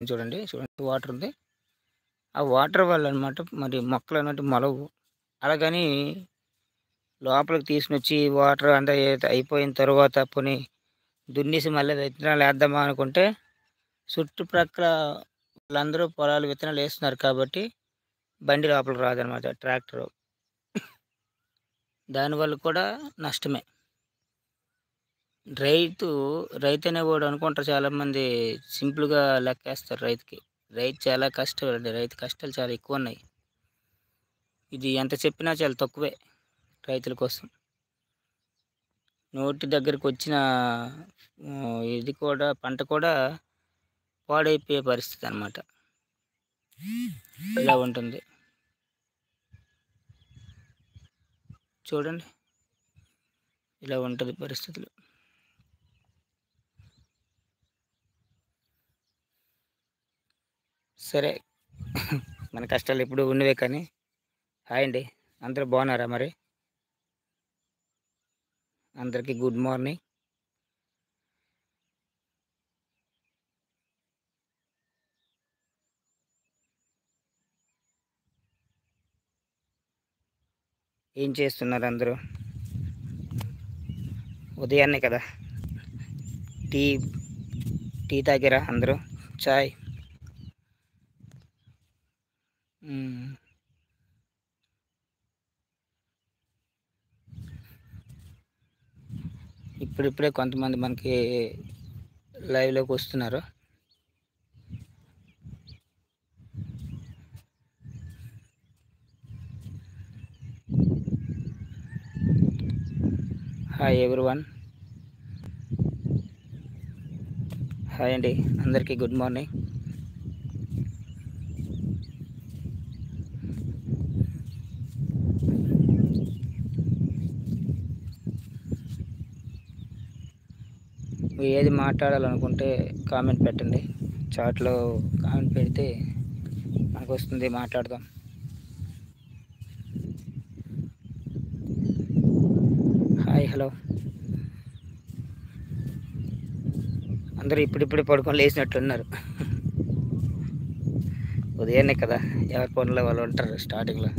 చూడండి. చూడండి వాటర్ ఉంది. ఆ వాటర్ వల్ల అనమాట మరి మొక్కలు అన్నట్టు మొలవు. అలాగని లోపలికి తీసుకొనొచ్చి వాటర్ అంతా అయిపోయిన తర్వాత పోనీ దున్నేసి మళ్ళీ విత్తనాలేద్దామా అనుకుంటే చుట్టుప్రక్కల వాళ్ళందరూ పొలాలు విత్తనాలేస్తున్నారు కాబట్టి బండి లోపలికి రాదనమాట ట్రాక్టరు. దానివల్ల కూడా నష్టమే. రైతు రైతనేవాడు అనుకుంటారు చాలామంది సింపుల్‌గా లెక్కేస్తారు రైతుకి. రైతు చాలా కష్టపడి రైతు కష్టాలు చాలా ఎక్కువున్నాయి. ఇది ఎంత చెప్పినా చాలా తక్కువే రైతుల కోసం. నోటి దగ్గరకొచ్చిన ఇది కూడా పంట కూడా పాడైపోయే పరిస్థితనమాట. ఇలా ఉంటుంది. చూడండి. ఇలా ఉంటది పరిస్థితులు. సరే. మన కష్టాలెప్పుడూ ఉన్నవే కానీ హాయ్ అండి. అందరూ బాగున్నారా మరి? అందరికీ గుడ్ మార్నింగ్. ఏం చేస్తున్నారు అందరూ? ఉదయాన్నే కదా! టీ టీ తాగారా అందరూ? చాయ్. హ్మ్. ఇప్పుడిప్పుడే కొంతమంది మనకి లైవ్‌లోకొస్తున్నారు. Hi everyone. హాయ్ అండి. అందరికీ గుడ్ మార్నింగ్. ఏది మాట్లాడాలనుకుంటే కామెంట్ పెట్టండి. చాట్‌లో కామెంట్ పెడితే మనకొస్తుంది మాట్లాడదాం. Hi hello. అందరూ ఇప్పుడిప్పుడే పడుకొని లేచినట్టున్నారు. ఉదయాన్నే కదా! ఎవరి పనుల్లో వాళ్ళు ఉంటారు స్టార్టింగ్‌లో.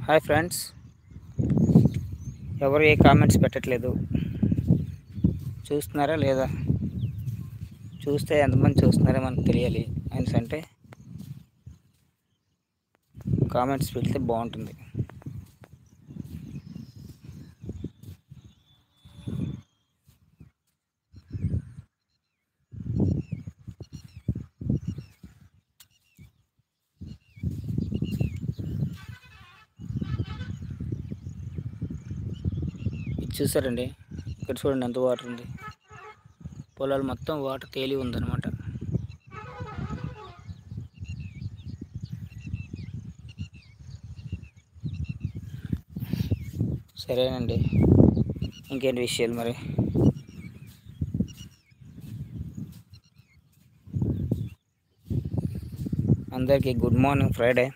Hi friends. ఎవరు ఏ కామెంట్స్ పెట్టట్లేదు. చూస్తున్నారా లేదా? చూస్తే ఎంతమంది చూస్తున్నారో మనకు తెలియాలి. అనేసంటే కామెంట్స్ పెడితే బాగుంటుంది. ఇది చూసారండి, ఇక్కడ చూడండి ఎంత వాటర్ ఉంది. పొలాలు మొత్తం వాటర్ తేలి ఉందన్నమాట. సరేనండి, ఇంకేంటి విషయాలు మరి? అందరికీ గుడ్ మార్నింగ్ ఫ్రైడే.